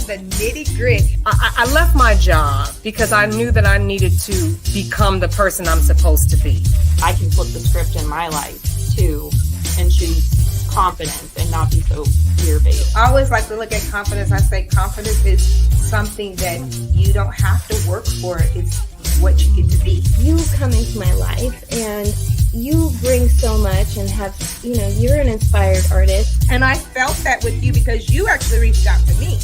The Nitty Grit. I left my job because I knew that I needed to become the person I'm supposed to be. I can flip the script in my life too and choose confidence and not be so fear-based. I always like to look at confidence. I say confidence is something that you don't have to work for. It's what you get to be. You come into my life and you bring so much and have, you're an inspired artist. And I felt that with you because you actually reached out to me.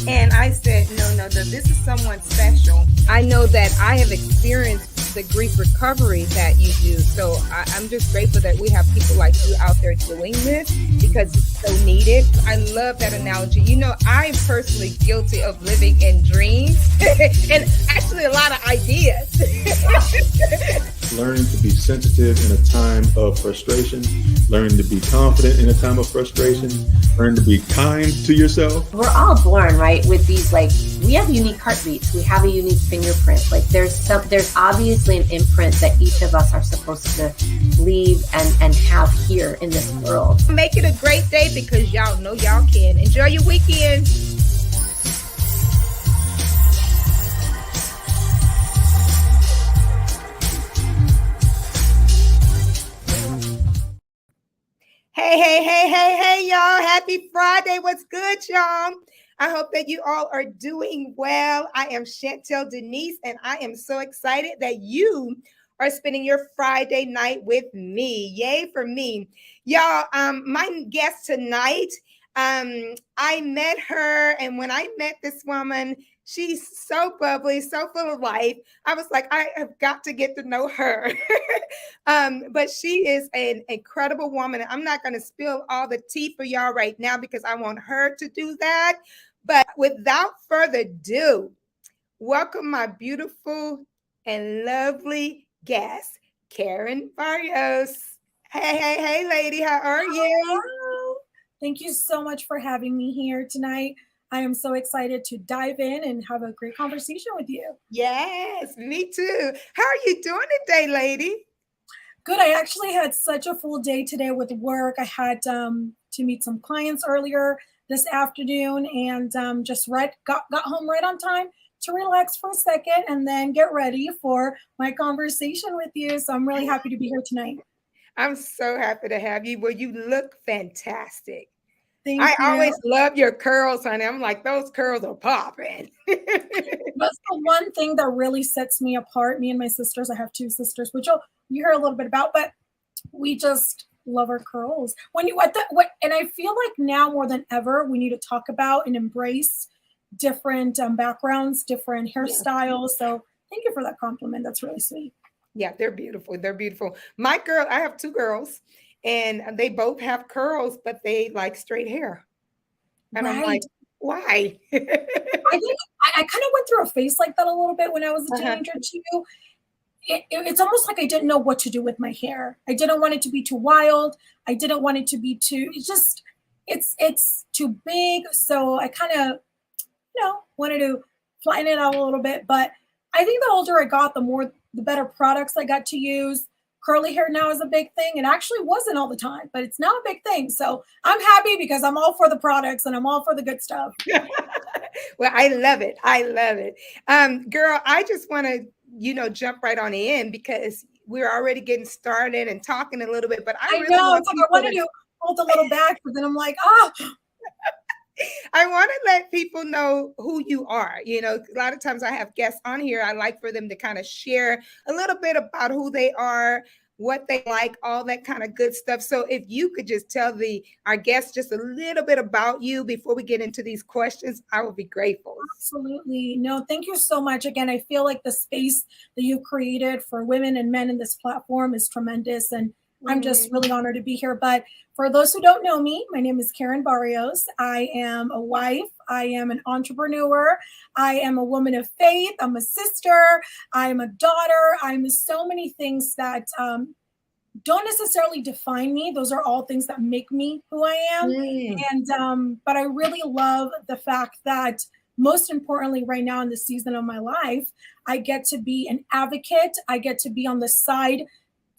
And I said, no, this is someone special. I know that I have experienced the grief recovery that you do. So I'm just grateful that we have people like you out there doing this because it's so needed. I love that analogy. I'm personally guilty of living in dreams and actually a lot of ideas. Learning to be sensitive in a time of frustration, learning to be confident in a time of frustration, learning to be kind to yourself. We're all born, right, with these, we have unique heartbeats, we have a unique fingerprint. There's obviously an imprint that each of us are supposed to leave and have here in this world. Make it a great day because y'all know y'all can. Enjoy your weekend. Hey, y'all. Happy Friday. What's good, y'all? I hope that you all are doing well. I am Chantel Denise, and I am so excited that you are spending your Friday night with me. Yay for me. Y'all, my guest tonight, I met her, and when I met this woman, she's so bubbly, so full of life. I was like, I have got to get to know her. But she is an incredible woman. I'm not going to spill all the tea for y'all right now because I want her to do that. But without further ado, welcome my beautiful and lovely guest, Karen Barrios. Hey, lady, how are you? Hello. Thank you so much for having me here tonight. I am so excited to dive in and have a great conversation with you. Yes, me too. How are you doing today, lady? Good. I actually had such a full day today with work. I had to meet some clients earlier this afternoon and just got home right on time to relax for a second and then get ready for my conversation with you. So I'm really happy to be here tonight. I'm so happy to have you. Well, you look fantastic. Thank I you. always love your curls, honey. I'm like, those curls are popping. That's the one thing that really sets me apart. Me and my sisters, I have two sisters, which you hear a little bit about, but we just love our curls. And I feel like now more than ever, we need to talk about and embrace different backgrounds, different hairstyles. So thank you for that compliment. That's really sweet. Yeah, they're beautiful. They're beautiful. I have two girls, and they both have curls, but they like straight hair. And I'm like, why? I think I kind of went through a phase like that a little bit when I was a teenager too. It's almost like I didn't know what to do with my hair. I didn't want it to be too wild. I didn't want it to be too, it's too big. So I kind of, wanted to flatten it out a little bit. But I think the older I got, the better products I got to use. Curly hair now is a big thing. It actually wasn't all the time, but it's now a big thing. So I'm happy because I'm all for the products and I'm all for the good stuff. Well, I love it. I love it. Girl, I just want to, jump right on in because we're already getting started and talking a little bit, but I really know. It's like I wanted to hold a little back, but then I'm like, I want to let people know who you are. A lot of times I have guests on here. I like for them to kind of share a little bit about who they are, what they like, all that kind of good stuff. So if you could just tell our guests just a little bit about you before we get into these questions, I would be grateful. Absolutely. No, thank you so much. Again, I feel like the space that you created for women and men in this platform is tremendous. And I'm just really honored to be here. But for those who don't know me, my name is Karen Barrios. I am a wife. I am an entrepreneur. I am a woman of faith. I'm a sister. I'm a daughter. I'm so many things that don't necessarily define me. Those are all things that make me who I am. And but I really love the fact that most importantly, right now in the season of my life, I get to be an advocate. I get to be on the side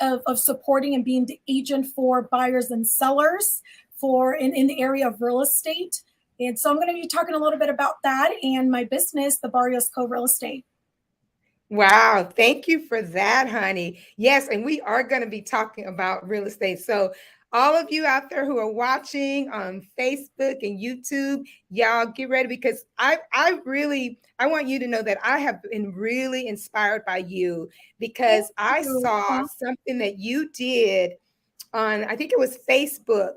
of supporting and being the agent for buyers and sellers in the area of real estate. And so I'm going to be talking a little bit about that and my business, the Barrios Co Real Estate. Wow. Thank you for that, honey. Yes. And we are going to be talking about real estate. So all of you out there who are watching on Facebook and YouTube, y'all get ready because I want you to know that I have been really inspired by you because I saw something that you did on, I think it was Facebook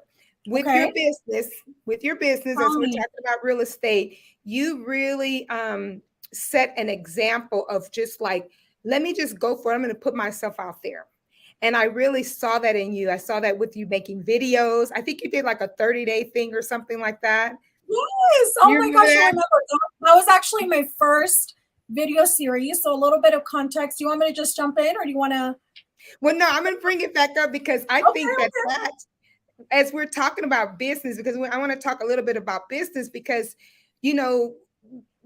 with your business, as we're talking about real estate. You really set an example of just like, let me just go for it. I'm going to put myself out there. And I really saw that in you. I saw that with you making videos. I think you did like a 30-day thing or something like that. Yes. Oh my gosh, I remember that was actually my first video series. So a little bit of context. Do you want me to just jump in or do you want to? Well, no, I'm going to bring it back up because I think that as we're talking about business, because I want to talk a little bit about business because,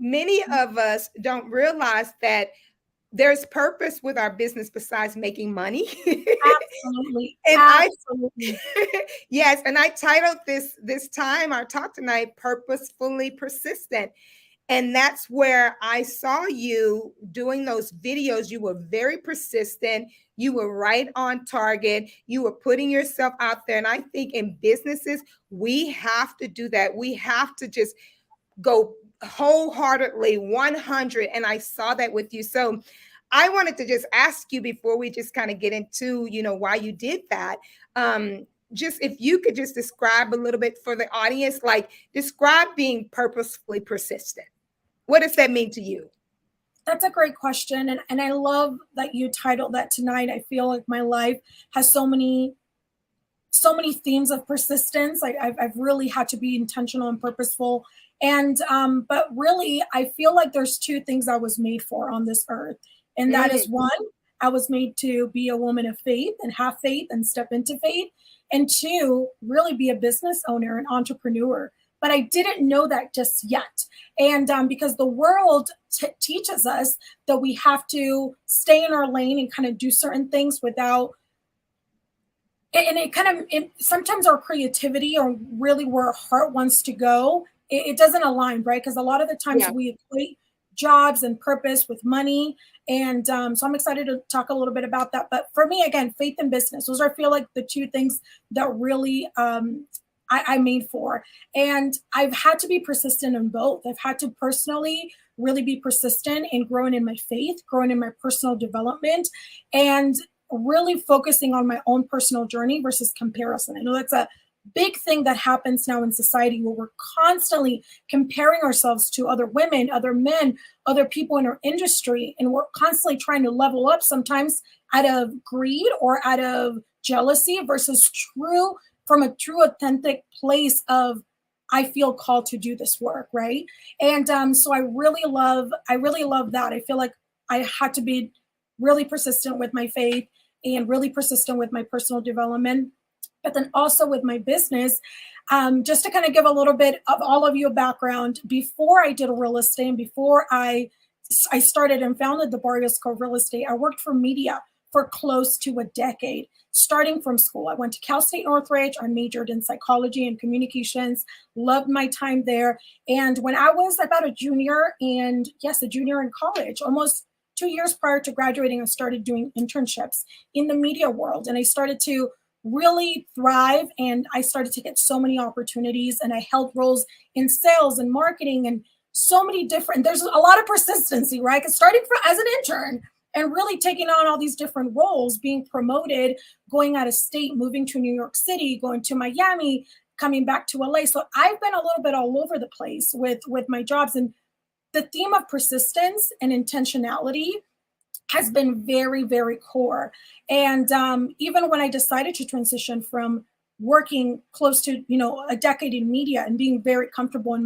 many of us don't realize that there's purpose with our business besides making money. Absolutely. And Absolutely. Yes. And I titled our talk tonight, Purposefully Persistent. And that's where I saw you doing those videos. You were very persistent. You were right on target. You were putting yourself out there. And I think in businesses, we have to do that. We have to just go wholeheartedly 100. And I saw that with you. So I wanted to just ask you before we just kind of get into, why you did that. Just if you could just describe a little bit for the audience, like describe being purposefully persistent. What does that mean to you? That's a great question. And I love that you titled that tonight. I feel like my life has so many themes of persistence. I've really had to be intentional and purposeful. And but really, I feel like there's two things I was made for on this earth. And that is one, I was made to be a woman of faith and have faith and step into faith, and two, really be a business owner and entrepreneur. But I didn't know that just yet. And because the world teaches us that we have to stay in our lane and kind of do certain things without, and sometimes our creativity or really where our heart wants to go, it doesn't align, right? Because a lot of the times we equate jobs and purpose with money. And so I'm excited to talk a little bit about that. But for me, again, faith and business, those are, I feel like, the two things that really I made for. And I've had to be persistent in both. I've had to personally really be persistent in growing in my faith, growing in my personal development, and really focusing on my own personal journey versus comparison. I know that's a big thing that happens now in society, where we're constantly comparing ourselves to other women, other men, other people in our industry, and we're constantly trying to level up, sometimes out of greed or out of jealousy, versus from a true authentic place of, I feel called to do this work, right? And so I really love that. I feel like I had to be really persistent with my faith and really persistent with my personal development, but then also with my business. Just to kind of give a little bit of all of you a background, before I did real estate and before I started and founded the Barrios Co. Real Estate, I worked for media for close to a decade, starting from school. I went to Cal State Northridge. I majored in psychology and communications, loved my time there. And when I was about a junior in college, almost 2 years prior to graduating, I started doing internships in the media world. And I started to really thrive, and I started to get so many opportunities, and I held roles in sales and marketing and so many different, there's a lot of persistency, right? Because starting as an intern and really taking on all these different roles, being promoted, going out of state, moving to New York City, going to Miami, coming back to LA. So I've been a little bit all over the place with my jobs, and the theme of persistence and intentionality has been very, very core. And even when I decided to transition from working close to, a decade in media and being very comfortable in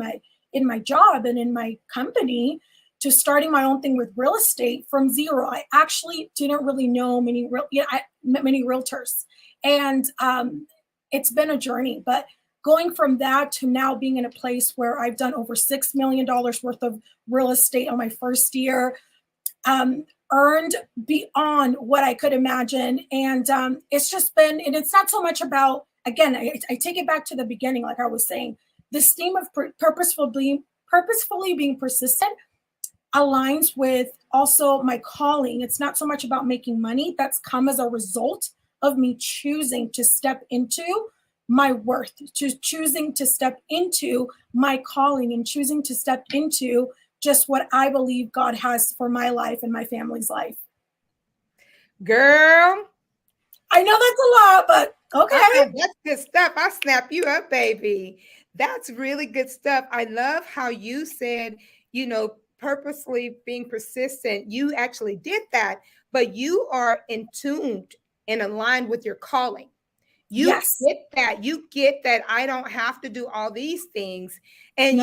my job and in my company, to starting my own thing with real estate from zero, I actually didn't really know I met many realtors, and it's been a journey. But going from that to now being in a place where I've done over $6 million worth of real estate on my first year, earned beyond what I could imagine. And it's just been, and it's not so much about, again, I take it back to the beginning, like I was saying, this theme of purposefully being persistent aligns with also my calling. It's not so much about making money. That's come as a result of me choosing to step into my worth, choosing to step into my calling, and choosing to step into just what I believe God has for my life and my family's life. Girl, I know that's a lot, but okay. That's good stuff. I'll snap you up, baby. That's really good stuff. I love how you said, purposely being persistent. You actually did that, but you are in tuned and aligned with your calling. You get that I don't have to do all these things. And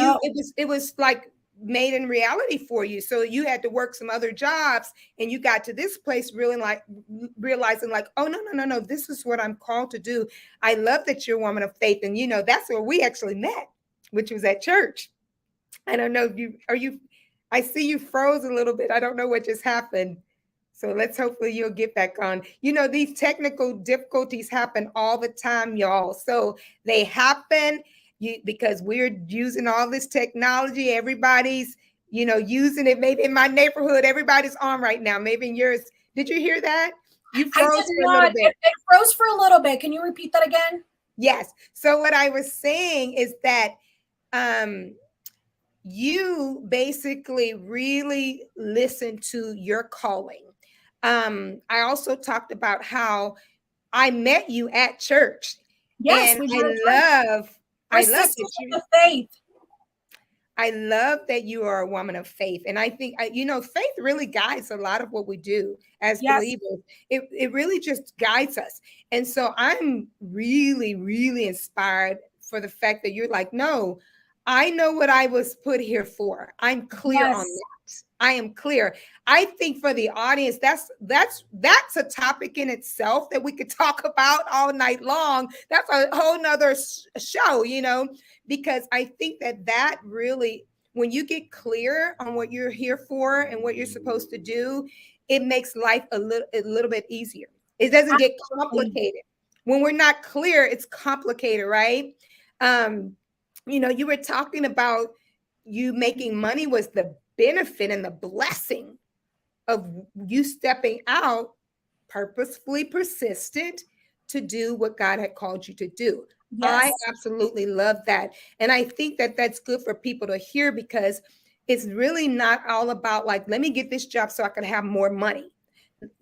it was like made in reality for you. So you had to work some other jobs, and you got to this place really like realizing like, oh, no, this is what I'm called to do. I love that you're a woman of faith. And that's where we actually met, which was at church. I don't know if I see you froze a little bit. I don't know what just happened. So hopefully you'll get back on. These technical difficulties happen all the time, y'all. So they happen because we're using all this technology. Everybody's, using it. Maybe in my neighborhood, everybody's on right now. Maybe in yours. Did you hear that? You froze for a little bit. It froze for a little bit. Can you repeat that again? Yes. So what I was saying is that you basically really listen to your calling. I also talked about how I met you at church. Yes, and I love faith. I love that you are a woman of faith. And I think, faith really guides a lot of what we do as believers. It really just guides us. And so I'm really, really inspired for the fact that you're like, no, I know what I was put here for. I'm clear on that. I am clear. I think for the audience, that's a topic in itself that we could talk about all night long. That's a whole nother show, because I think that really, when you get clear on what you're here for and what you're supposed to do, it makes life a little bit easier. It doesn't get complicated. When we're not clear, it's complicated, right? You were talking about you making money was the benefit and the blessing of you stepping out, purposefully persistent to do what God had called you to do. Yes. I absolutely love that. And I think that that's good for people to hear, because it's really not all about like, let me get this job so I can have more money.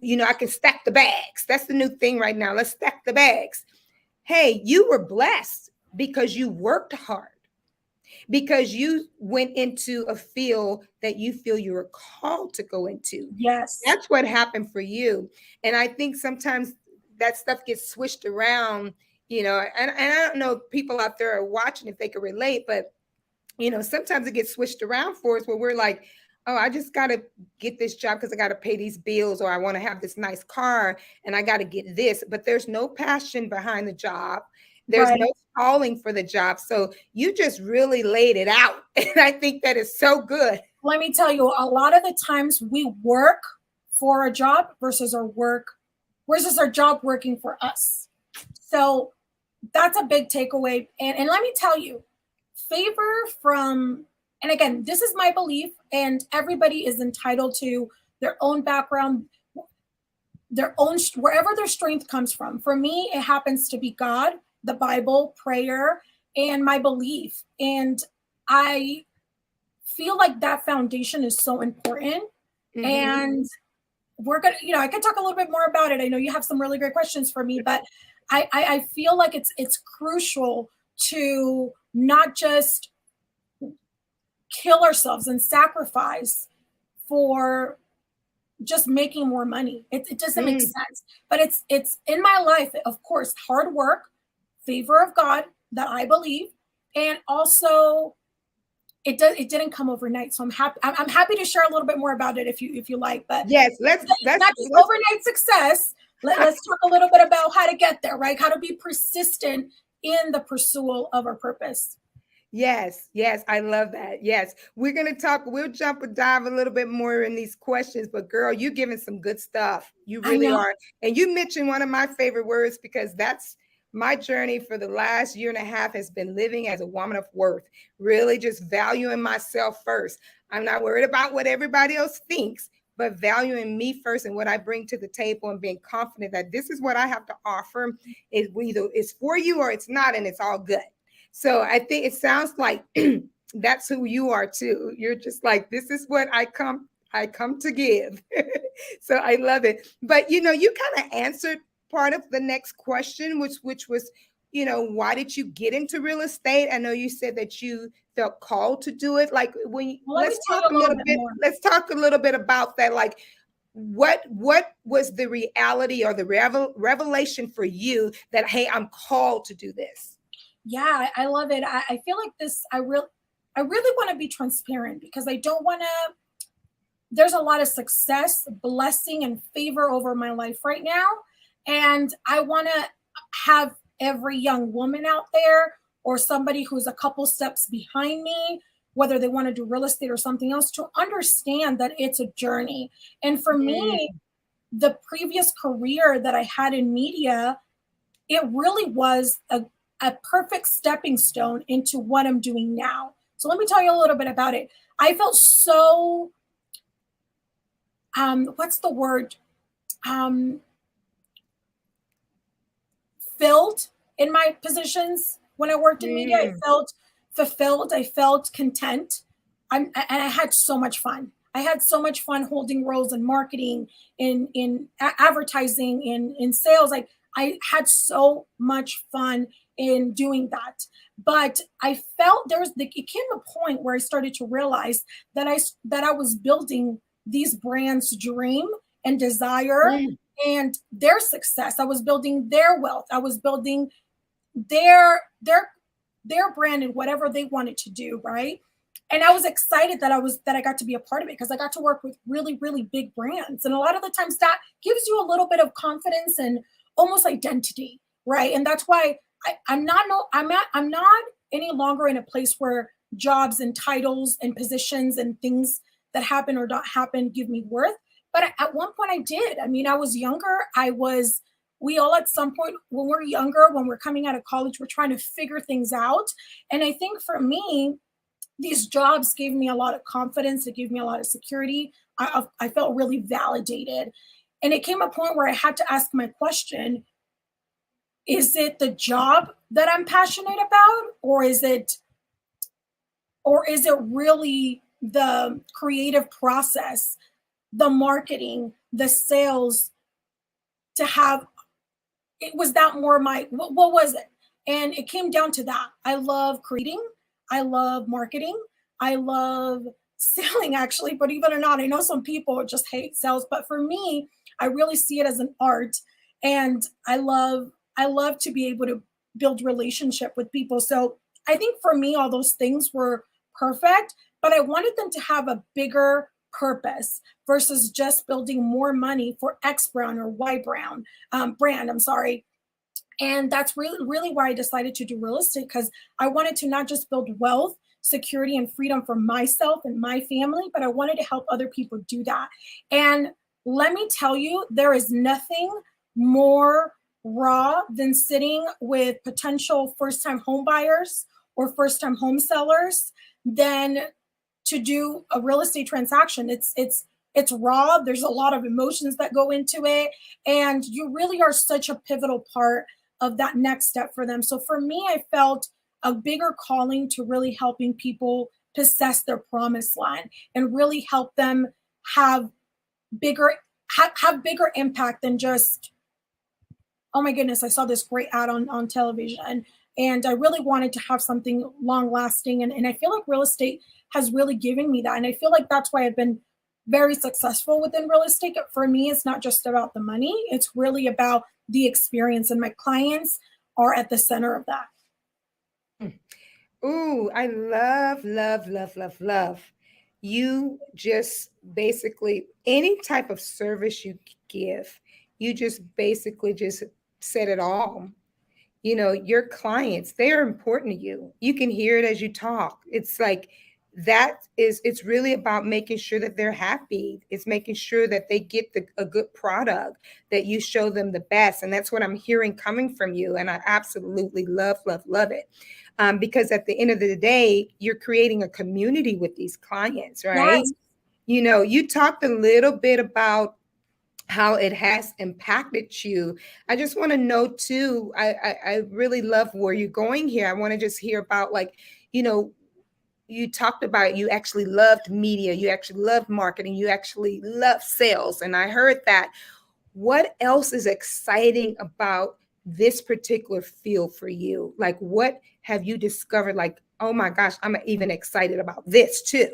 I can stack the bags. That's the new thing right now. Let's stack the bags. Hey, you were blessed because you worked hard, because you went into a field that you feel you were called to go into. Yes. That's what happened for you. And I think sometimes that stuff gets switched around, and I don't know if people out there are watching if they can relate, but, sometimes it gets switched around for us where we're like, oh, I just got to get this job because I got to pay these bills, or I want to have this nice car and I got to get this, but there's no passion behind the job. There's no calling for the job. So you just really laid it out. And I think that is so good. Let me tell you, a lot of the times we work for a job versus our job working for us. So that's a big takeaway. And let me tell you, favor from, and again, this is my belief, and everybody is entitled to their own background, their own, wherever their strength comes from. For me, it happens to be God, the Bible, prayer, and my belief. And I feel like that foundation is so important. Mm-hmm. And we're going to, I could talk a little bit more about it. I know you have some really great questions for me, but I feel like it's crucial to not just kill ourselves and sacrifice for just making more money. It doesn't make sense. But it's in my life, of course, hard work, favor of God that I believe, and also it didn't come overnight. So I'm happy to share a little bit more about it if you like. But yes, let's overnight success. Let's talk a little bit about how to get there, right? How to be persistent in the pursuit of our purpose. Yes, I love that. Yes, we'll jump and dive a little bit more in these questions, but girl, you're giving some good stuff. You really are. And you mentioned one of my favorite words, because that's my journey for the last year and a half has been living as a woman of worth, really just valuing myself first. I'm not worried about what everybody else thinks, but valuing me first and what I bring to the table, and being confident that this is what I have to offer. Either it's for you or it's not, and it's all good. So I think it sounds like that's who you are too. You're just like, this is what I come to give. So I love it. But, you kind of answered part of the next question, which was, why did you get into real estate? I know you said that you felt called to do it. Like let's talk a little bit about that. Like what was the reality or the revelation for you that, hey, I'm called to do this? Yeah, I love it. I feel like this, I really want to be transparent, because I don't want to, there's a lot of success, blessing, and favor over my life right now. And I want to have every young woman out there, or somebody who's a couple steps behind me, whether they want to do real estate or something else, to understand that it's a journey. And for me, the previous career that I had in media, it really was a perfect stepping stone into what I'm doing now. So let me tell you a little bit about it. I felt so, what's the word? Filled in my positions when I worked in media. I felt fulfilled. I felt content. And I had so much fun. I had so much fun holding roles in marketing, in advertising, in sales. Like, I had so much fun in doing that. But I felt it came to a point where I started to realize that I was building these brands' dream and desire and their success. I was building their wealth. I was building their brand and whatever they wanted to do, right? and I was excited that I got to be a part of it, because I got to work with really, really big brands. And a lot of the times that gives you a little bit of confidence and almost identity, right? And that's why I'm not any longer in a place where jobs and titles and positions and things that happen or don't happen give me worth. But at one point I did. I mean, I was younger. We all at some point when we're younger, when we're coming out of college, we're trying to figure things out. And I think for me, these jobs gave me a lot of confidence. It gave me a lot of security. I felt really validated. And it came a point where I had to ask my question, is it the job that I'm passionate about, or is it really the creative process, the marketing, the sales, to have, it was that more my, what was it? And it came down to that. I love creating. I love marketing. I love selling, actually, but even or not, I know some people just hate sales, but for me, I really see it as an art. And I love to be able to build relationship with people. So I think for me, all those things were perfect, but I wanted them to have a bigger purpose versus just building more money for X brand or Y brand, I'm sorry. And that's really why I decided to do real estate, because I wanted to not just build wealth, security, and freedom for myself and my family, but I wanted to help other people do that. And let me tell you, there is nothing more raw than sitting with potential first-time home buyers or first-time home sellers than to do a real estate transaction. It's raw. There's a lot of emotions that go into it, and you really are such a pivotal part of that next step for them. So for me, I felt a bigger calling to really helping people possess their promised land and really help them have bigger impact than just, oh my goodness, I saw this great ad on television. And I really wanted to have something long lasting. And I feel like real estate has really given me that. And I feel like that's why I've been very successful within real estate. For me, it's not just about the money. It's really about the experience. And my clients are at the center of that. Ooh, I love, love, love, love, love. You just basically, any type of service you give, you just basically just said it all. You know, your clients, they are important to you. You can hear it as you talk. It's like, it's really about making sure that they're happy. It's making sure that they get a good product, that you show them the best. And that's what I'm hearing coming from you. And I absolutely love, love, love it. Because at the end of the day, you're creating a community with these clients, right? Yes. You know, you talked a little bit about how it has impacted you. I just want to know too, I really love where you're going here. I want to just hear about, like, you know, you talked about you actually loved media, you actually loved marketing, you actually love sales. And I heard that. What else is exciting about this particular field for you? Like, what have you discovered? Like, oh my gosh, I'm even excited about this too.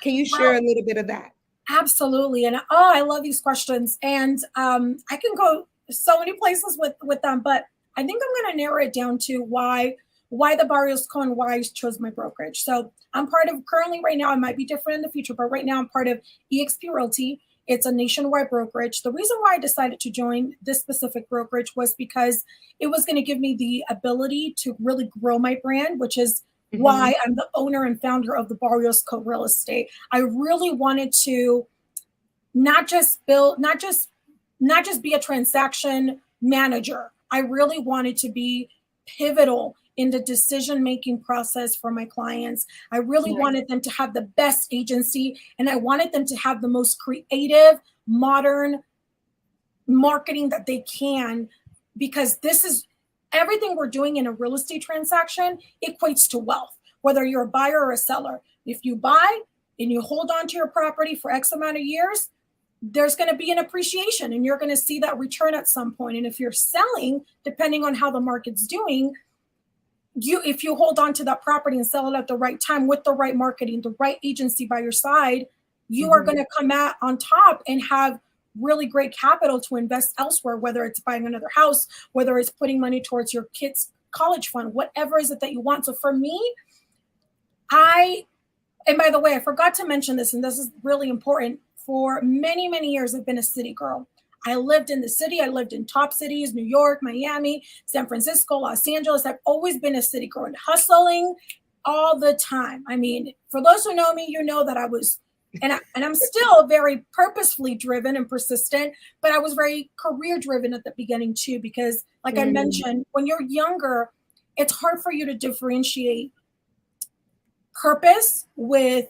Can you share a little bit of that? Absolutely. And I love these questions. And I can go so many places with them, but I think I'm going to narrow it down to why the Barrios Co. and why I chose my brokerage. So I'm part of, currently right now, it might be different in the future, but right now I'm part of eXp Realty. It's a nationwide brokerage. The reason why I decided to join this specific brokerage was because it was going to give me the ability to really grow my brand, which is why I'm the owner and founder of the Barrios Co. Real Estate. I really wanted to not just be a transaction manager. I really wanted to be pivotal in the decision-making process for my clients. I really wanted them to have the best agency, and I wanted them to have the most creative, modern marketing that they can, because this is everything we're doing in a real estate transaction equates to wealth, whether you're a buyer or a seller. If you buy and you hold on to your property for X amount of years, there's going to be an appreciation and you're going to see that return at some point. And if you're selling, depending on how the market's doing, if you hold on to that property and sell it at the right time with the right marketing, the right agency by your side, you are going to come out on top and have really great capital to invest elsewhere, whether it's buying another house, whether it's putting money towards your kids' college fund, whatever is it that you want. So for me, I And by the way, I forgot to mention this, and this is really important. For many, many years, I've been a city girl. I lived in the city. I lived in top cities, New York, Miami, San Francisco, Los Angeles. I've always been a city girl and hustling all the time. I mean, for those who know me, you know that I was, and I'm still very purposefully driven and persistent, but I was very career driven at the beginning too, because like I mentioned, when you're younger, it's hard for you to differentiate purpose with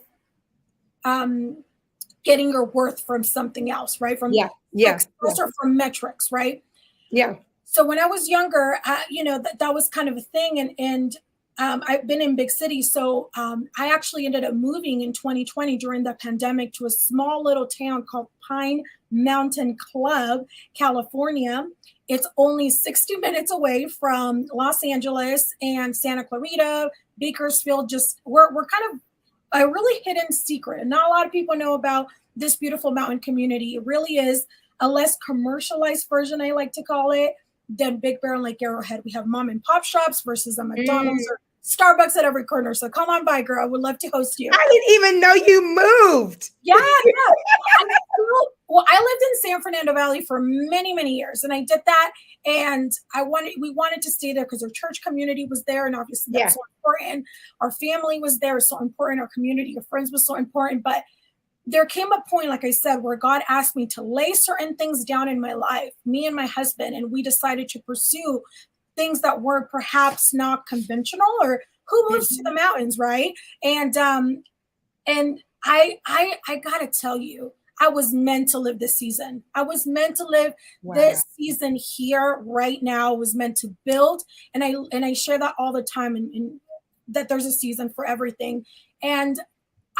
getting your worth from something else, right? From success or from metrics, right? Yeah. So when I was younger, that was kind of a thing, and I've been in big cities. So I actually ended up moving in 2020 during the pandemic to a small little town called Pine Mountain Club, California. It's only 60 minutes away from Los Angeles and Santa Clarita, Bakersfield. Just we're kind of a really hidden secret, and not a lot of people know about this beautiful mountain community. It really is a less commercialized version, I like to call it, than Big Bear and Lake Arrowhead. We have mom and pop shops versus a McDonald's or Starbucks at every corner. So come on by, girl. I would love to host you. I didn't even know you moved. Yeah. Well, I lived in San Fernando Valley for many, many years, and I did that. And we wanted to stay there because our church community was there, and obviously that's so important. Our family was there, so important. Our community of friends was so important. But there came a point, like I said, where God asked me to lay certain things down in my life, me and my husband, and we decided to pursue things that were perhaps not conventional, or who moves to the mountains, right? And I gotta tell you, I was meant to live this season. I was meant to live this season here right now. I was meant to build, and I share that all the time, and that there's a season for everything. And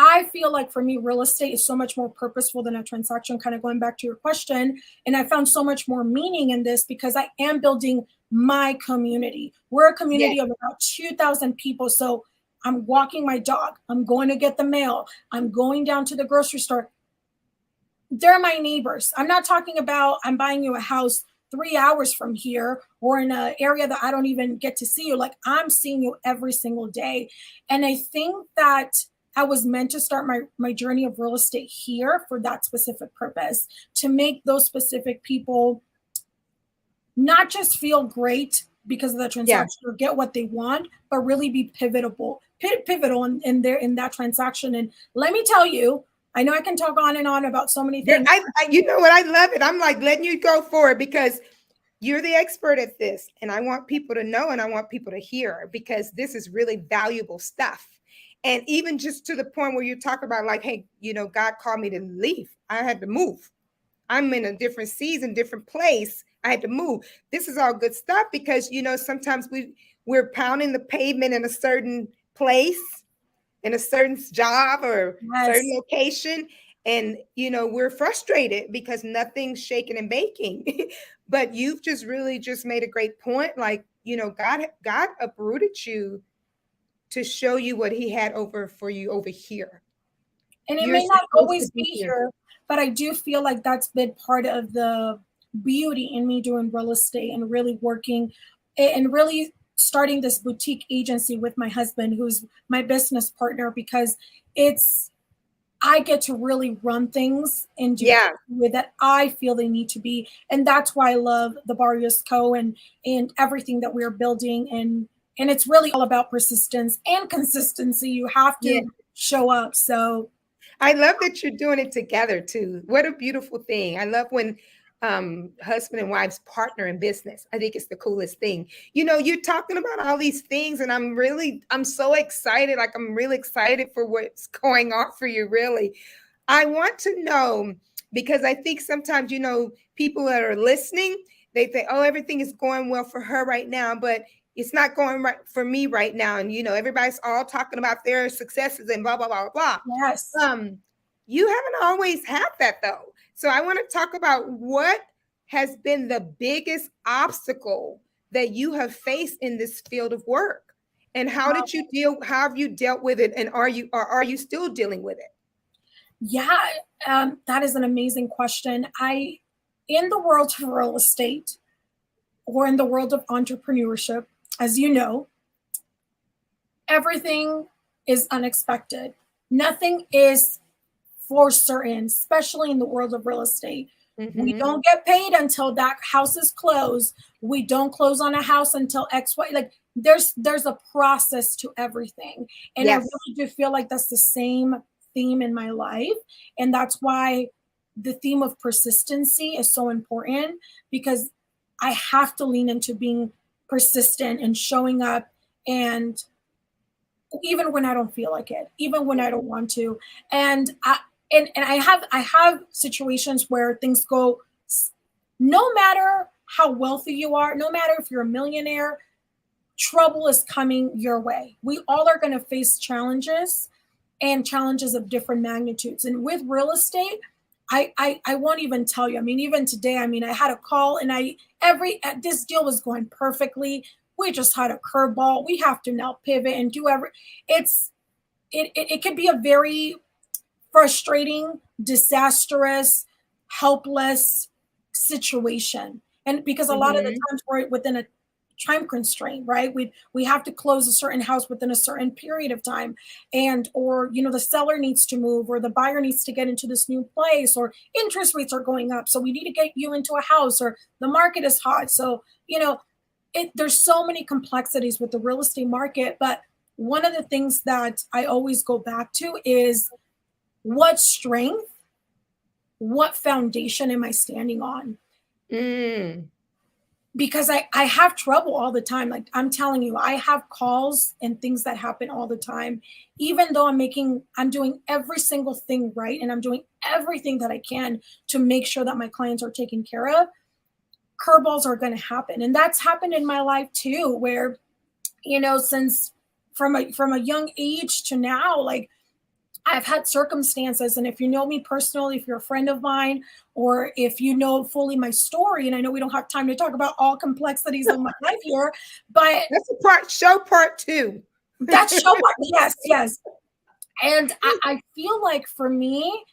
I feel like for me, real estate is so much more purposeful than a transaction, kind of going back to your question. And I found so much more meaning in this because I am building my community. We're a community of about 2,000 people. So I'm walking my dog. I'm going to get the mail. I'm going down to the grocery store. They're my neighbors. I'm not talking about I'm buying you a house 3 hours from here or in an area that I don't even get to see you. Like, I'm seeing you every single day. And I think that I was meant to start my journey of real estate here for that specific purpose, to make those specific people not just feel great because of the transaction or get what they want, but really be pivotal in that transaction. And let me tell you, I know I can talk on and on about so many things. You know what? I love it. I'm like letting you go for it because you're the expert at this. And I want people to know, and I want people to hear, because this is really valuable stuff. And even just to the point where you talk about like, hey, God called me to leave. I had to move. I'm in a different season, different place. I had to move. This is all good stuff because, sometimes we're pounding the pavement in a certain place, in a certain job or certain location. And, we're frustrated because nothing's shaking and baking. But you've just really just made a great point. Like, God uprooted you to show you what he had for you over here. And it may not always be here, but I do feel like that's been part of the beauty in me doing real estate and really working and really starting this boutique agency with my husband, who's my business partner, because I get to really run things and do with that I feel they need to be. And that's why I love the Barrios Co. and everything that we're building. And it's really all about persistence and consistency. You have to show up. So I love that you're doing it together too. What a beautiful thing. I love when husband and wives partner in business. I think it's the coolest thing. You're talking about all these things, and I'm so excited. Like, I'm really excited for what's going on for you, really. I want to know, because I think sometimes, people that are listening, they think, oh, everything is going well for her right now, but it's not going right for me right now. And, everybody's all talking about their successes and blah, blah, blah, blah. Yes. You haven't always had that, though. So I want to talk about what has been the biggest obstacle that you have faced in this field of work, and how have you dealt with it? And are you still dealing with it? Yeah, that is an amazing question. In the world of real estate, or in the world of entrepreneurship, as you know, everything is unexpected. Nothing is for certain, especially in the world of real estate. We don't get paid until that house is closed. We don't close on a house until XY. Like there's a process to everything. And I really do feel like that's the same theme in my life. And that's why the theme of persistency is so important, because I have to lean into being persistent and showing up, and even when I don't feel like it, even when I don't want to. And I have situations where things go, no matter how wealthy you are, no matter if you're a millionaire, trouble is coming your way. We all are going to face challenges, and challenges of different magnitudes. And with real estate, I won't even tell you. I mean, even today, I mean, I had a call, and this deal was going perfectly. We just had a curveball. We have to now pivot and do it could be a very frustrating, disastrous, helpless situation. And because a lot of the times we're within a time constraint, right? We have to close a certain house within a certain period of time, or the seller needs to move, or the buyer needs to get into this new place, or interest rates are going up, so we need to get you into a house, or the market is hot. So there's so many complexities with the real estate market. But one of the things that I always go back to is, what strength, what foundation am I standing on? Because I have trouble all the time. Like I'm telling you, I have calls and things that happen all the time, even though I'm doing every single thing right, and I'm doing everything that I can to make sure that my clients are taken care of. Curveballs are going to happen. And that's happened in my life too, where, since from a young age to now, like I've had circumstances. And if you know me personally, if you're a friend of mine, or if you know fully my story, and I know we don't have time to talk about all complexities of my life here, but that's part 2. That's show part. Yes. And I feel like for me,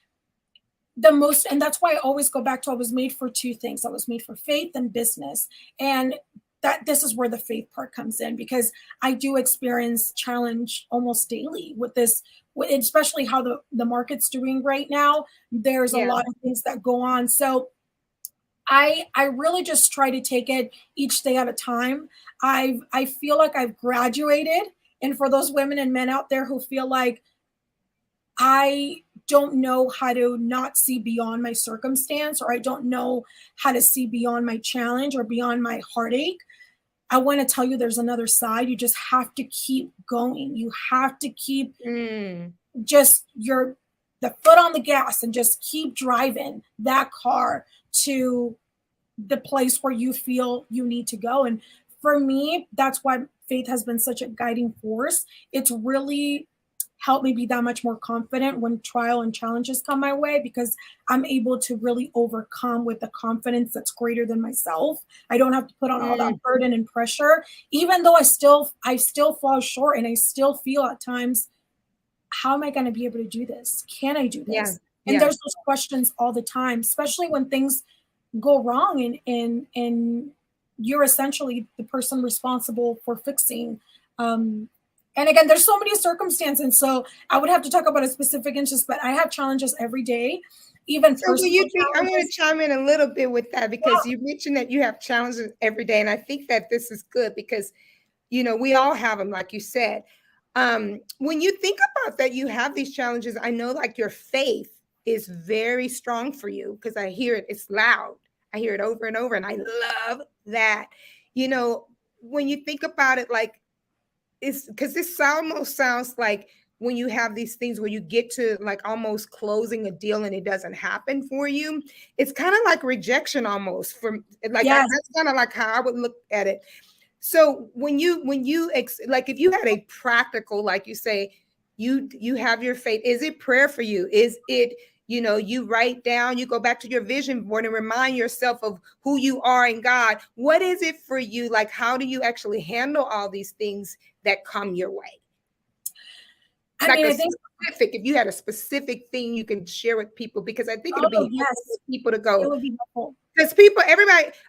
and that's why I always go back to, I was made for 2 things. I was made for faith and business. And this is where the faith part comes in, because I do experience challenge almost daily with this, especially how the market's doing right now. There's a lot of things that go on. So I really just try to take it each day at a time. I feel like I've graduated. And for those women and men out there who feel like I don't know how to not see beyond my circumstance, or I don't know how to see beyond my challenge or beyond my heartache, I want to tell you there's another side. You just have to keep going. You have to keep just the foot on the gas, and just keep driving that car to the place where you feel you need to go. And for me, that's why faith has been such a guiding force. It's really help me be that much more confident when trial and challenges come my way, because I'm able to really overcome with a confidence that's greater than myself. I don't have to put on all that burden and pressure, even though I still fall short, and I still feel at times, how am I going to be able to do this? Can I do this? And there's those questions all the time, especially when things go wrong, and you're essentially the person responsible for fixing. And again, there's so many circumstances. And so I would have to talk about a specific interest, but I have challenges every day, even so do you think, I'm going to chime in a little bit with that, because you mentioned that you have challenges every day. And I think that this is good, because, we all have them, like you said. When you think about that, you have these challenges. I know like your faith is very strong for you, because I hear it. It's loud. I hear it over and over. And I love that. When you think about it, like, it's because this almost sounds like when you have these things where you get to like almost closing a deal and it doesn't happen for you, it's kind of like rejection almost, from like, that's kind of like how I would look at it. So when you like, if you had a practical, like you say, you have your faith, is it prayer for you? Is it, you write down, you go back to your vision board and remind yourself of who you are in God? What is it for you? Like, how do you actually handle all these things that come your way? I think specific, if you had a specific thing you can share with people, because I think it'll be helpful for people to go. It would be helpful. Because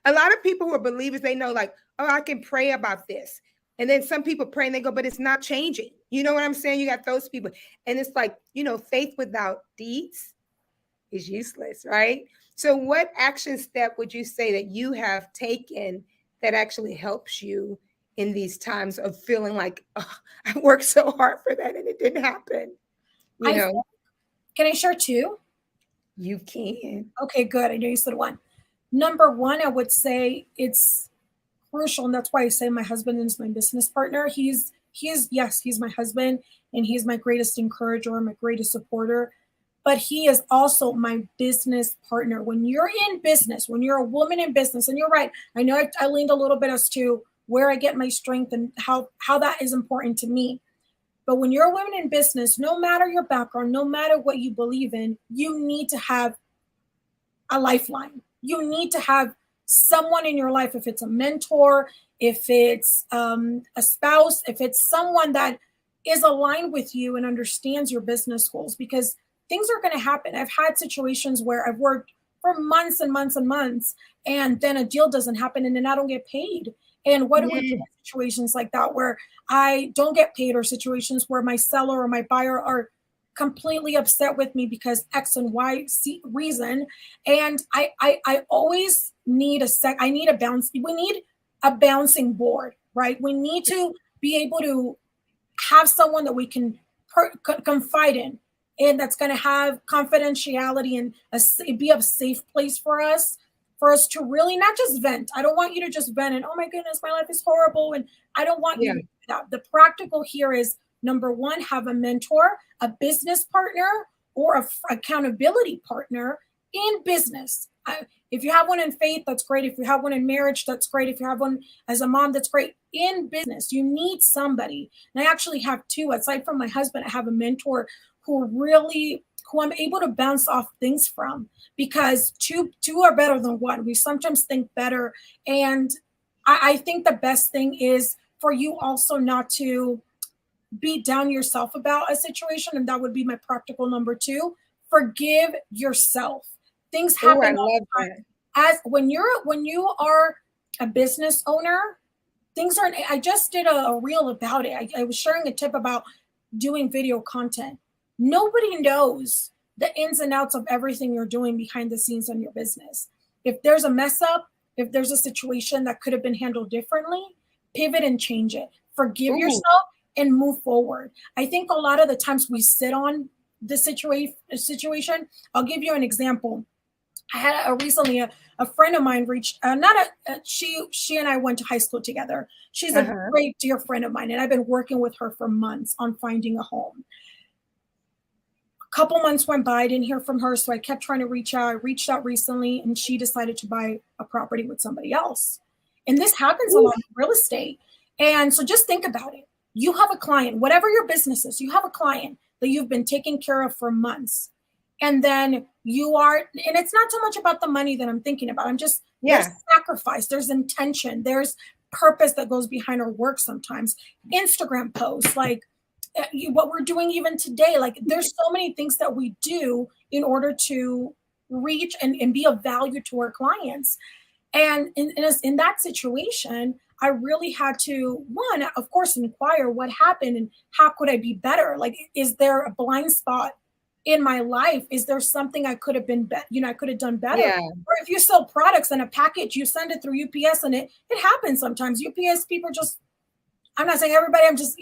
a lot of people who are believers, they know like, oh, I can pray about this. And then some people pray and they go, but it's not changing. You know what I'm saying? You got those people. And it's like, faith without deeds is useless, right? So what action step would you say that you have taken that actually helps you in these times of feeling like, oh, I worked so hard for that and it didn't happen? Can I share two? You can. Okay, good. I know you said one. Number one, I would say it's crucial, and that's why I say my husband is my business partner. He's my husband, and he's my greatest encourager, my greatest supporter. But he is also my business partner. When you're in business, when you're a woman in business, and you're right, I know I leaned a little bit as to where I get my strength and how that is important to me. But when you're a woman in business, no matter your background, no matter what you believe in, you need to have a lifeline. You need to have someone in your life, if it's a mentor, if it's a spouse, if it's someone that is aligned with you and understands your business goals, because things are going to happen. I've had situations where I've worked for months and months and months, and then a deal doesn't happen, and then I don't get paid. And what do we do in situations like that where I don't get paid, or situations where my seller or my buyer are completely upset with me because X and Y reason? And I always need we need a bouncing board, right? We need to be able to have someone that we can confide in, and that's going to have confidentiality and be a safe place for us to really not just vent. I don't want you to just vent and, oh my goodness, my life is horrible. And I don't want you to do that. The practical here is, number one, have a mentor, a business partner, or a accountability partner in business. If you have one in faith, that's great. If you have one in marriage, that's great. If you have one as a mom, that's great. In business, you need somebody. And I actually have two. Aside from my husband, I have a mentor who I'm able to bounce off things from, because two are better than one. We sometimes think better. And I think the best thing is for you also not to beat down yourself about a situation. And that would be my practical number two. Forgive yourself. Things happen all the time. As when you are a business owner, things aren't. I just did a reel about it. I was sharing a tip about doing video content. Nobody knows the ins and outs of everything you're doing behind the scenes on your business. If there's a mess up, if there's a situation that could have been handled differently, pivot and change it. Forgive yourself and move forward. I think a lot of the times we sit on the situation. I'll give you an example. I had recently a friend of mine reached, she and I went to high school together. She's a great dear friend of mine, and I've been working with her for months on finding a home. Couple months went by, I didn't hear from her, so I kept trying to reach out. I reached out recently, and she decided to buy a property with somebody else. And this happens a lot in real estate. And so just think about it. You have a client, whatever your business is, you have a client that you've been taking care of for months. And then and it's not so much about the money that I'm thinking about. There's sacrifice, there's intention, there's purpose that goes behind our work sometimes. Instagram posts, like what we're doing even today, like there's so many things that we do in order to reach and be of value to our clients. And in that situation, I really had to, one, of course, inquire what happened and how could I be better? Like, is there a blind spot in my life? Is there something I could have been, I could have done better? Yeah. Or if you sell products in a package, you send it through UPS, and it happens sometimes. UPS people I'm not saying everybody, I'm just,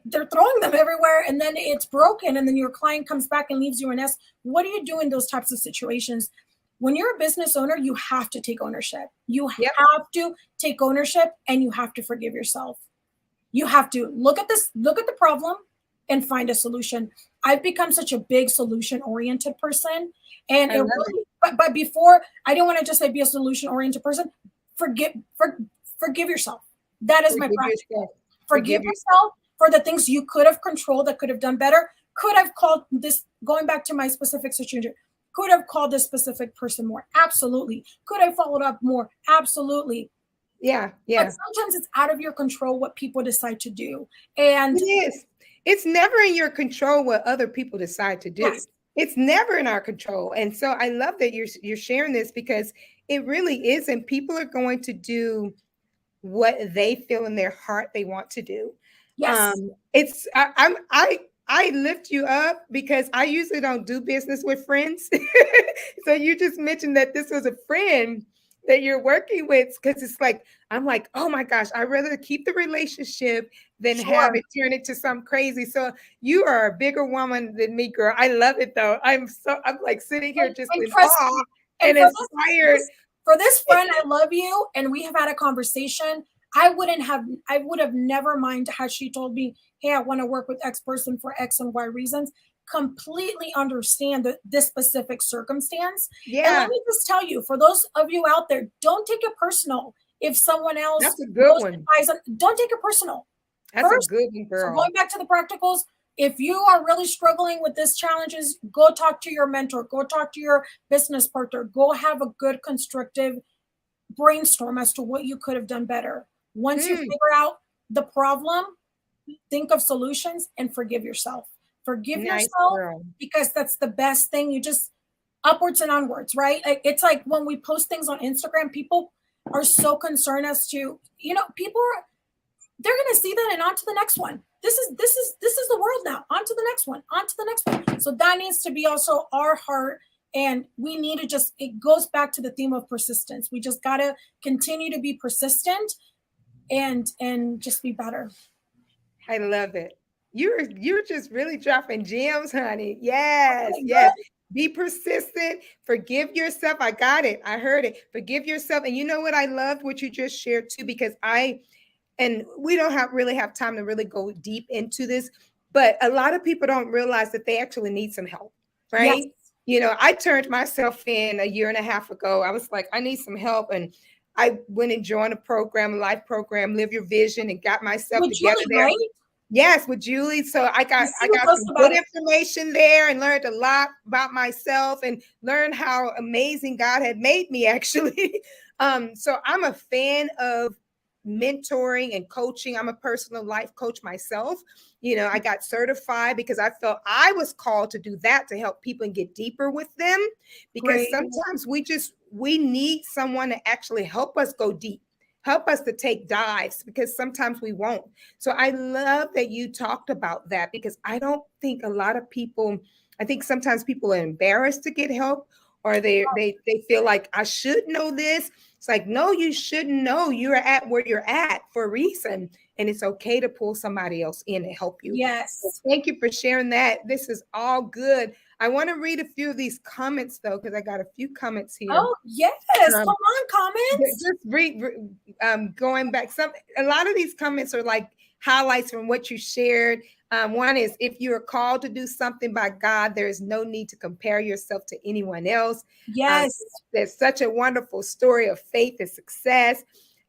they're throwing them everywhere, and then it's broken, and then your client comes back and leaves you an S. What do you do in those types of situations? When you're a business owner, you have to take ownership. You have to take ownership, and you have to forgive yourself. You have to look at the problem and find a solution. I've become such a big solution-oriented person. And but before, I didn't want to just say be a solution-oriented person. Forgive yourself. That is my practice. Forgive yourself for the things you could have controlled, that could have done better, could have called this, going back to my specific situation, could have called this specific person more. Absolutely. Could I followed up more? Absolutely. Yeah. But sometimes it's out of your control what people decide to do. And it is. It's never in your control what other people decide to do. Yes. It's never in our control. And so I love that you're sharing this, because it really is. And people are going to do what they feel in their heart they want to do. Yes. I lift you up because I usually don't do business with friends. So you just mentioned that this was a friend that you're working with, because it's like, I'm like, oh my gosh, I'd rather keep the relationship than have Sure. it turn into some crazy. So you are a bigger woman than me, girl. I love it though. I'm like sitting here just And in Chris, awe and and inspired. for this friend, I love you, and we have had a conversation. I would have never mind had she told me, hey, I want to work with X person for X and Y reasons. Completely understand this specific circumstance. And Yeah, let me just tell you, for those of you out there, don't take it personal. If someone else that's a good goes one. don't take it personal. That's a First, good one, so girl. going back to the practicals, if you are really struggling with these challenges, go talk to your mentor, go talk to your business partner, go have a good constructive brainstorm as to what you could have done better. Once you figure out the problem, think of solutions and forgive yourself. Forgive Nice, yourself, girl. because that's the best thing. You just upwards and onwards, right? It's like when we post things on Instagram, people are so concerned as to, people are, they're going to see that and on to the next one. This is the world now. On to the next one. On to the next one. So that needs to be also our heart. And we need to it goes back to the theme of persistence. We just got to continue to be persistent and just be better. I love it. You're just really dropping gems, honey. Yes, Okay, yes. good. Be persistent. Forgive yourself. I got it. I heard it. Forgive yourself. And you know what? I loved what you just shared too, because and we don't really have time to really go deep into this, but a lot of people don't realize that they actually need some help, Yes. right? I turned myself in a year and a half ago. I was like, I need some help. And I went and joined a life program, Live Your Vision, and got myself With together Julie, there. right? Yes, with Julie. So I got post some about good information there and learned a lot about myself and learned how amazing God had made me actually. So I'm a fan of mentoring and coaching. I'm a personal life coach myself. I got certified because I felt I was called to do that, to help people and get deeper with them, because Great. sometimes we need someone to actually help us go deep, help us to take dives, because sometimes we won't. So I love that you talked about that, because I don't think a lot of people, I think sometimes people are embarrassed to get help, or they feel like, I should know this. It's like, no, you shouldn't know. You're at where you're at for a reason, and it's okay to pull somebody else in to help you. Yes. So thank you for sharing that. This is all good. I want to read a few of these comments though, because I got a few comments here. Oh, yes. Come on, comments. Just read, going back. A lot of these comments are like highlights from what you shared. One is, if you are called to do something by God, there is no need to compare yourself to anyone else. Yes. There's such a wonderful story of faith and success.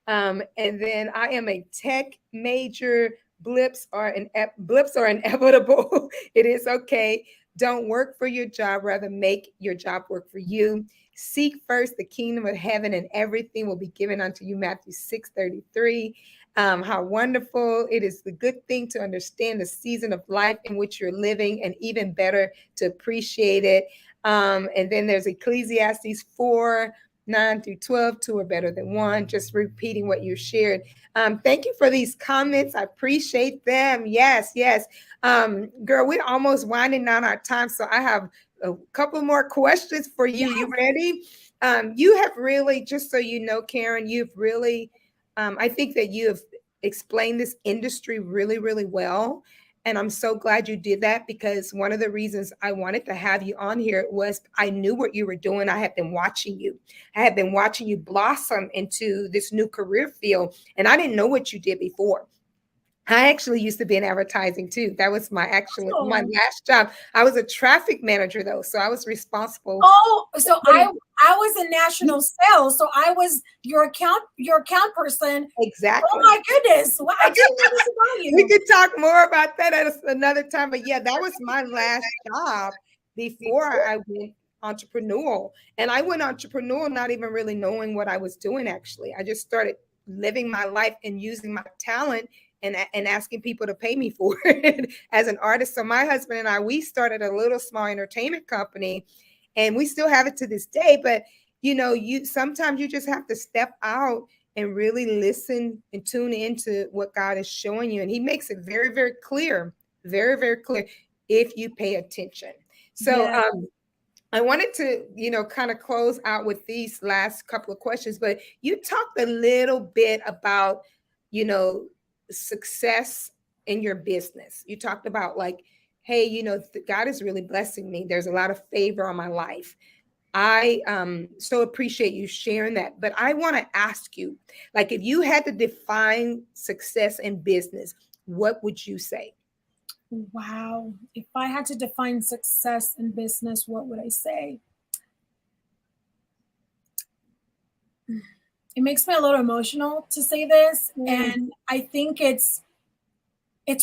And then, I am a tech major. Blips are inevitable. It is okay. Don't work for your job, rather make your job work for you. Seek first the kingdom of heaven, and everything will be given unto you. Matthew 6:33. How wonderful. It is the good thing to understand the season of life in which you're living, and even better to appreciate it. And then there's Ecclesiastes 4:9-12. Two are better than one. Just repeating what you shared. Thank you for these comments. I appreciate them. Yes, yes. Girl, we're almost winding down our time. So I have a couple more questions for you. Yes. You ready? You have really, just so you know, Karen, you've really, I think that you have explained this industry really, really well. And I'm so glad you did that, because one of the reasons I wanted to have you on here was I knew what you were doing. I had been watching you. I had been watching you blossom into this new career field, and I didn't know what you did before. I actually used to be in advertising too. That was my last job. I was a traffic manager though, so I was responsible. Oh, so I was in national sales, so I was your account person. Exactly. Oh my goodness! Well, I didn't know this about you. We could talk more about that at another time, but yeah, that was my last job before I went entrepreneurial. And I went entrepreneurial not even really knowing what I was doing. Actually, I just started living my life and using my talent and asking people to pay me for it as an artist. So my husband and I, we started a little small entertainment company, and we still have it to this day. But sometimes you just have to step out and really listen and tune into what God is showing you. And he makes it very, very clear, very, very clear if you pay attention. So Yes. I wanted to, kind of close out with these last couple of questions, but you talked a little bit about, success in your business. You talked about like, hey, God is really blessing me. There's a lot of favor on my life. I so appreciate you sharing that. But I want to ask you, like, if you had to define success in business, what would you say? Wow. If I had to define success in business, what would I say? It makes me a little emotional to say this. And I think it's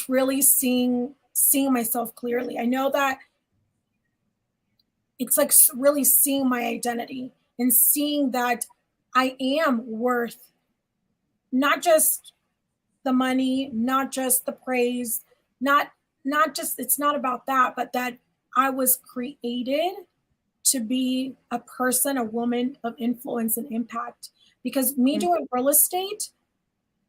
really seeing myself clearly. I know that it's like really seeing my identity and seeing that I am worth not just the money, not just the praise, not just, it's not about that, but that I was created to be a person, a woman of influence and impact. Because me doing real estate,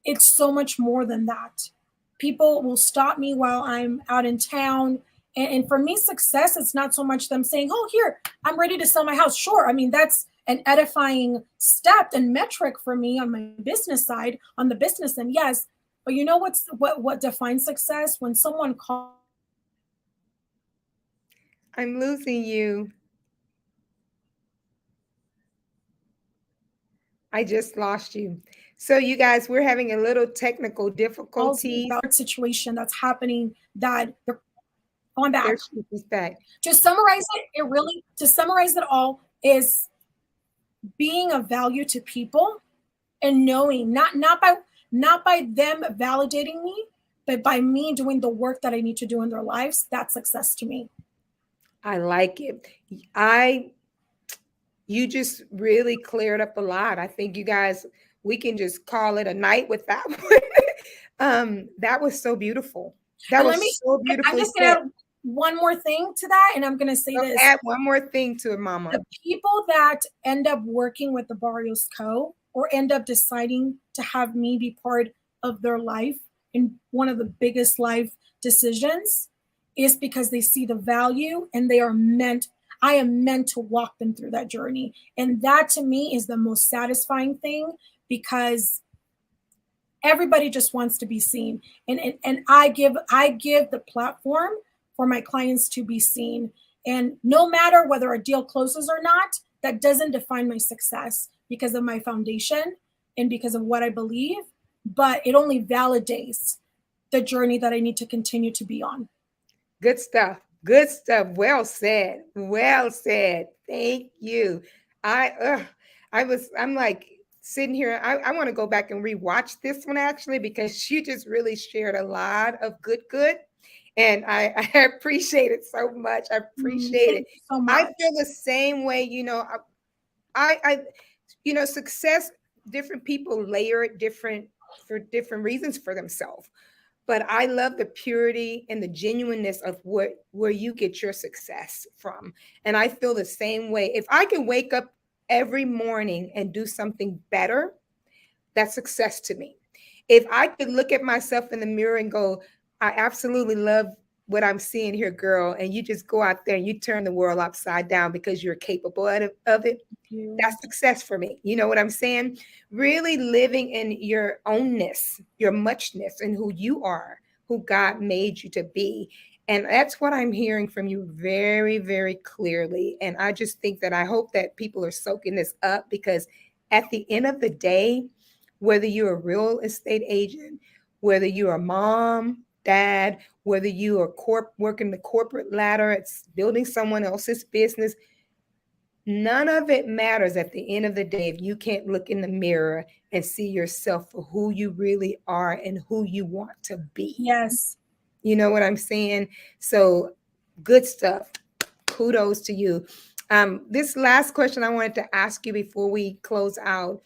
it's so much more than that. People will stop me while I'm out in town. And for me, success, it's not so much them saying, oh, here, I'm ready to sell my house. Sure. I mean, that's an edifying step and metric for me on my business side, on the business end, yes. But you know what defines success? When someone calls. I'm losing you. I just lost you. So you guys, we're having a little technical difficulties. About situation that's happening that they're going back. She's back. To summarize it all is being of value to people and knowing not by them validating me, but by me doing the work that I need to do in their lives. That's success to me. I like it. You just really cleared up a lot. I think you guys, we can just call it a night with that one. That was so beautiful. That was so beautiful. I'm just going to add one more thing to that, and I'm going to say this. Add one more thing to it, Mama. The people that end up working with the Barrios Co. or end up deciding to have me be part of their life in one of the biggest life decisions is because they see the value and I am meant to walk them through that journey. And that to me is the most satisfying thing, because everybody just wants to be seen. And I give the platform for my clients to be seen. And no matter whether a deal closes or not, that doesn't define my success because of my foundation and because of what I believe, but it only validates the journey that I need to continue to be on. Good stuff. Good stuff. Well said. Well said. Thank you. I'm like sitting here. I want to go back and rewatch this one actually, because she just really shared a lot of good. And I appreciate it so much. I appreciate it. So much. I feel the same way, I success, different people layer it for different reasons for themselves. But I love the purity and the genuineness of where you get your success from. And I feel the same way. If I can wake up every morning and do something better, that's success to me. If I could look at myself in the mirror and go, I absolutely love what I'm seeing here, girl, and you just go out there and you turn the world upside down because you're capable of it, that's success for me. You know what I'm saying? Really living in your ownness, your muchness, and who you are, who God made you to be. And that's what I'm hearing from you very, very clearly. And I just think that I hope that people are soaking this up, because at the end of the day, whether you're a real estate agent, whether you're a mom, dad, whether you are working the corporate ladder, it's building someone else's business, none of it matters at the end of the day if you can't look in the mirror and see yourself for who you really are and who you want to be. Yes. You know what I'm saying? So good stuff. Kudos to you. This last question I wanted to ask you before we close out.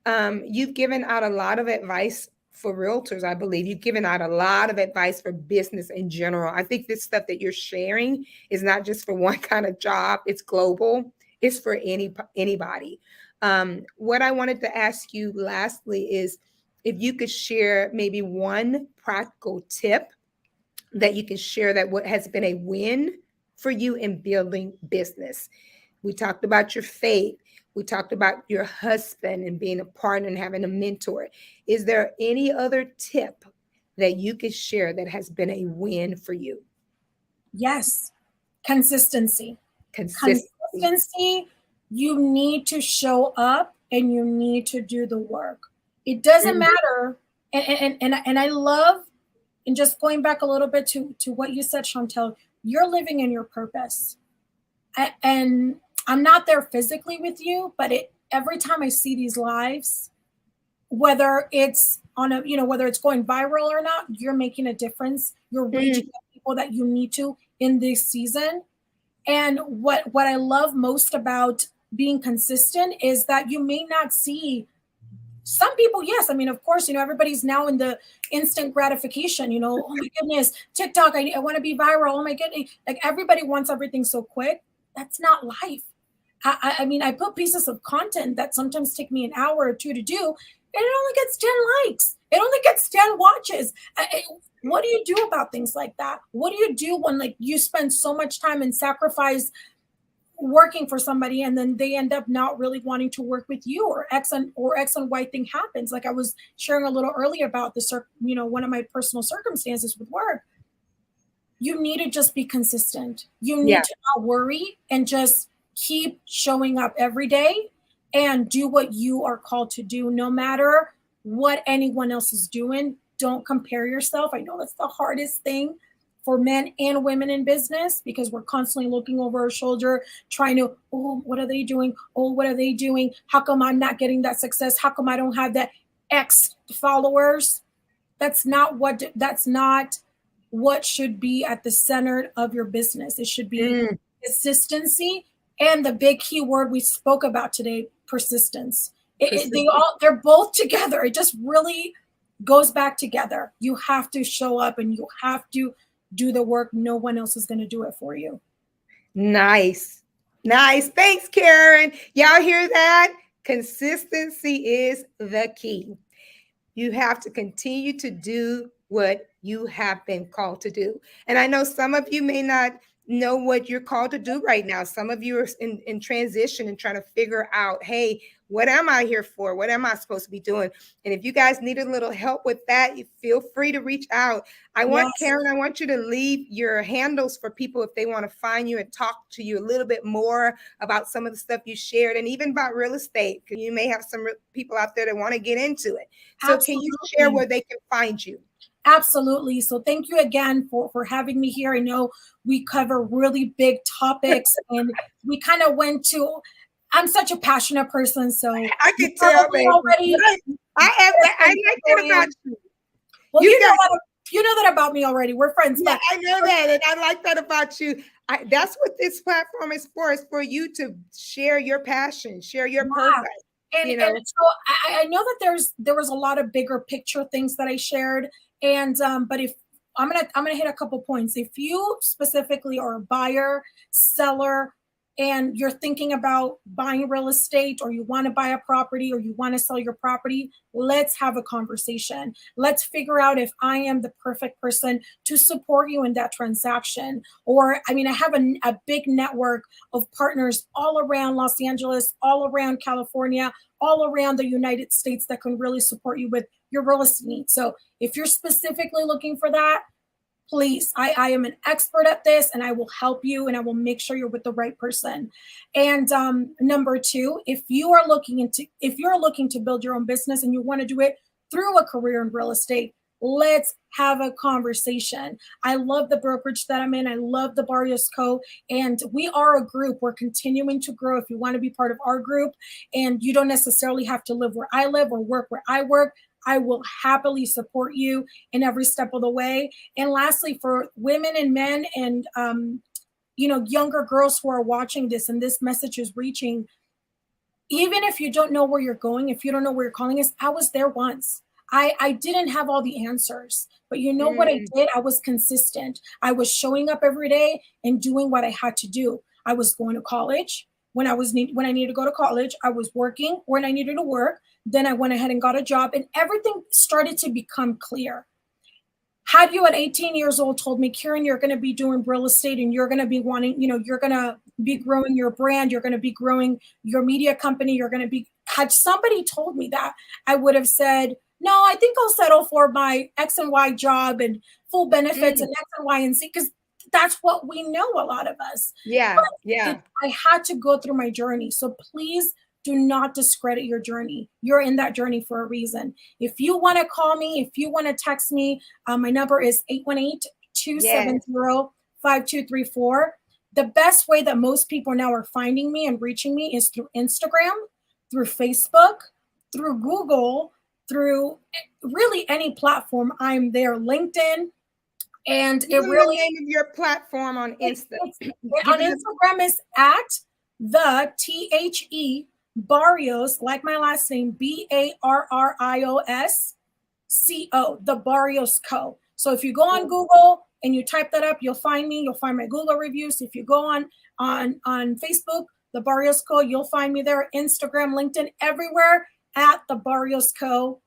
You've given out a lot of advice for realtors. I believe you've given out a lot of advice for business in general. I think this stuff that you're sharing is not just for one kind of job. It's global. It's for anybody. What I wanted to ask you lastly is if you could share maybe one practical tip that you can share that what has been a win for you in building business. We talked about your faith. We talked about your husband and being a partner and having a mentor. Is there any other tip that you could share that has been a win for you? Yes. Consistency. Consistency. You need to show up and you need to do the work. It doesn't matter. And I love, and just going back a little bit to what you said, Chantel, you're living in your purpose. And I'm not there physically with you, but every time I see these lives, whether it's on a, whether it's going viral or not, you're making a difference. You're reaching the people that you need to in this season. And what I love most about being consistent is that you may not see some people. Yes. I mean, of course, everybody's now in the instant gratification, oh my goodness, TikTok, I want to be viral. Oh my goodness. Like everybody wants everything so quick. That's not life. I mean, I put pieces of content that sometimes take me an hour or two to do, and it only gets 10 likes. It only gets 10 watches. What do you do about things like that? What do you do when you spend so much time and sacrifice working for somebody and then they end up not really wanting to work with you, or X and Y thing happens? Like I was sharing a little earlier about one of my personal circumstances with work. You need to just be consistent. You need to not worry and just keep showing up every day and do what you are called to do, no matter what anyone else is doing. Don't compare yourself. I know that's the hardest thing for men and women in business, because we're constantly looking over our shoulder, trying to, oh, what are they doing? Oh, what are they doing? How come I'm not getting that success? How come I don't have that X followers? That's not what should be at the center of your business. It should be consistency. And the big key word we spoke about today, persistence. They're both together. It just really goes back together. You have to show up and you have to do the work. No one else is going to do it for you. Nice. Thanks, Karen. Y'all hear that? Consistency is the key. You have to continue to do what you have been called to do. And I know some of you may not know what you're called to do right now. Some of you are in transition and trying to figure out, hey, what am I here for? What am I supposed to be doing? And if you guys need a little help with that, you feel free to reach out. Karen, I want you to leave your handles for people if they want to find you and talk to you a little bit more about some of the stuff you shared, and even about real estate, because you may have some people out there that want to get into it. So Absolutely. Can you share where they can find you? Absolutely. So thank you again for having me here. I know we cover really big topics and we kind of went to, I'm such a passionate person. So I can tell already. I like that about you. Well, you know that about me already. We're friends. Yeah, I know that. And I like that about you. That's what this platform is for you to share your passion, share your purpose. And so I know that there was a lot of bigger picture things that I shared. And but if I'm gonna hit a couple points. If you specifically are a buyer, seller, and you're thinking about buying real estate, or you want to buy a property, or you want to sell your property, let's have a conversation. Let's figure out if I am the perfect person to support you in that transaction. Or, I mean, I have a big network of partners all around Los Angeles, all around California, all around the United States that can really support you with your real estate needs. So if you're specifically looking for that, please, I am an expert at this, and I will help you, and I will make sure you're with the right person. And number two, if you're looking to build your own business and you want to do it through a career in real estate, let's have a conversation. I love the brokerage that I'm in. I love the Barrios Co. And we are a group. We're continuing to grow. If you want to be part of our group, and you don't necessarily have to live where I live or work where I work, I will happily support you in every step of the way. And lastly, for women and men and, younger girls who are watching this and this message is reaching, even if you don't know where you're going, if you don't know where your calling is, I was there once. I didn't have all the answers, but you know what I did? I was consistent. I was showing up every day and doing what I had to do. I was going to college. when I needed to go to college. I was working when I needed to work. Then I went ahead and got a job, and everything started to become clear. Had you at 18 years old told me, Karen, you're going to be doing real estate and you're going to be wanting, you're going to be growing your brand, you're going to be growing your media company, had somebody told me that, I would have said, no, I think I'll settle for my X and Y job and full benefits and X and Y and Z, because that's what we know, a lot of us. Yeah. But Yeah. I had to go through my journey. So please do not discredit your journey. You're in that journey for a reason. If you want to call me, if you want to text me, my number is 818-270-5234. The best way that most people now are finding me and reaching me is through Instagram, through Facebook, through Google, through really any platform. I'm there, LinkedIn. And it really, the name of your platform on Insta. On Instagram is at the THE Barrios, like my last name, BARRIOSCO, the Barrios Co. So if you go on Google and you type that up, you'll find me. You'll find my Google reviews. If you go on Facebook, the Barrios Co, you'll find me there. Instagram, LinkedIn, everywhere at the Barrios Co.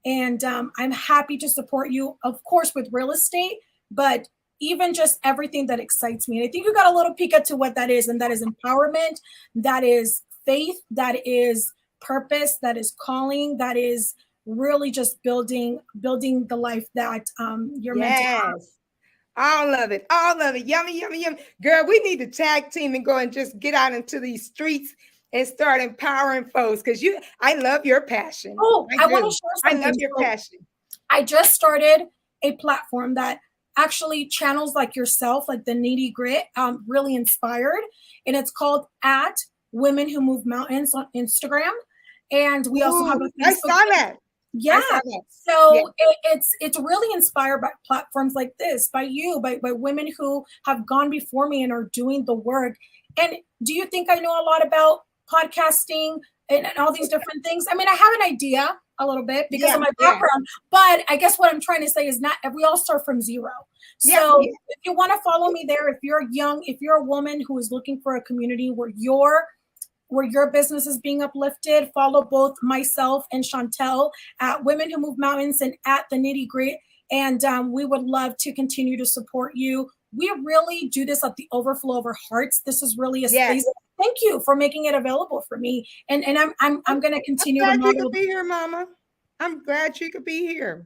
And I'm happy to support you, of course, with real estate, but even just everything that excites me. And I think you got a little peek into what that is, and that is empowerment, that is faith, that is purpose, that is calling, that is really just building the life that you're meant to have. All of it. Yummy, yummy, yummy. Girl, we need to tag team and go and just get out into these streets and start empowering folks, because I love your passion. Oh, I want to share something. I love your passion. I just started a platform that actually channels like yourself, like the Nitty Grit, really inspired. And it's called at Women Who Move Mountains on Instagram. And we also have a Facebook. I saw that. Yeah. So it's really inspired by platforms like this, by you, by women who have gone before me and are doing the work. And do you think I know a lot about podcasting and all these different things? I mean, I have an idea a little bit because of my background, but I guess what I'm trying to say is we all start from zero. So if you want to follow me there, if you're young, if you're a woman who is looking for a community where your business is being uplifted, follow both myself and Chantel at Women Who Move Mountains and at the Nitty Grit. And we would love to continue to support you. We really do this at the overflow of our hearts. This is really a space. Thank you for making it available for me. And I'm going to continue to model. I'm glad you could be here, Mama. I'm glad you could be here.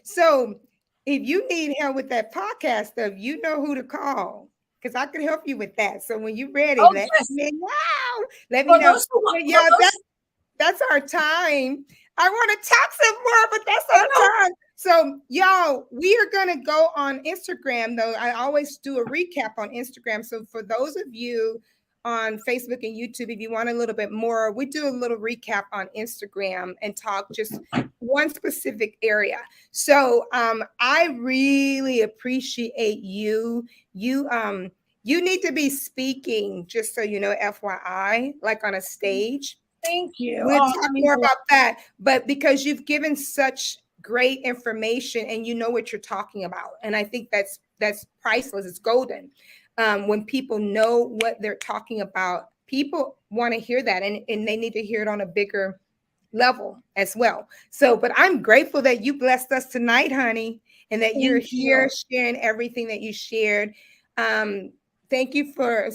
So if you need help with that podcast stuff, you know who to call, because I can help you with that. So when you're ready, let me know. That's our time. I want to talk some more, but that's our time. So y'all, we are going to go on Instagram, though. I always do a recap on Instagram. So for those of you on Facebook and YouTube, if you want a little bit more, we do a little recap on Instagram and talk just one specific area. So I really appreciate you. You need to be speaking, just so you know, FYI, like on a stage. Thank you. We'll talk more about that, but because you've given such great information and you know what you're talking about, and I think that's priceless. It's golden. When people know what they're talking about, people want to hear that, and they need to hear it on a bigger level as well. So, but I'm grateful that you blessed us tonight, honey, and that you're here sharing everything that you shared. Thank you for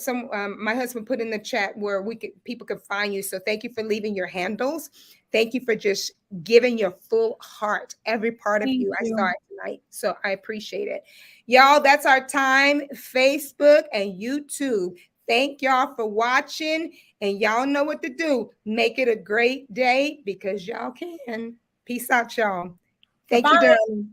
my husband put in the chat where people could find you. So thank you for leaving your handles. Thank you for just giving your full heart, every part of you. I saw it tonight. So I appreciate it. Y'all, that's our time. Facebook and YouTube. Thank y'all for watching. And y'all know what to do. Make it a great day, because y'all can. Peace out, y'all. Thank you, darling.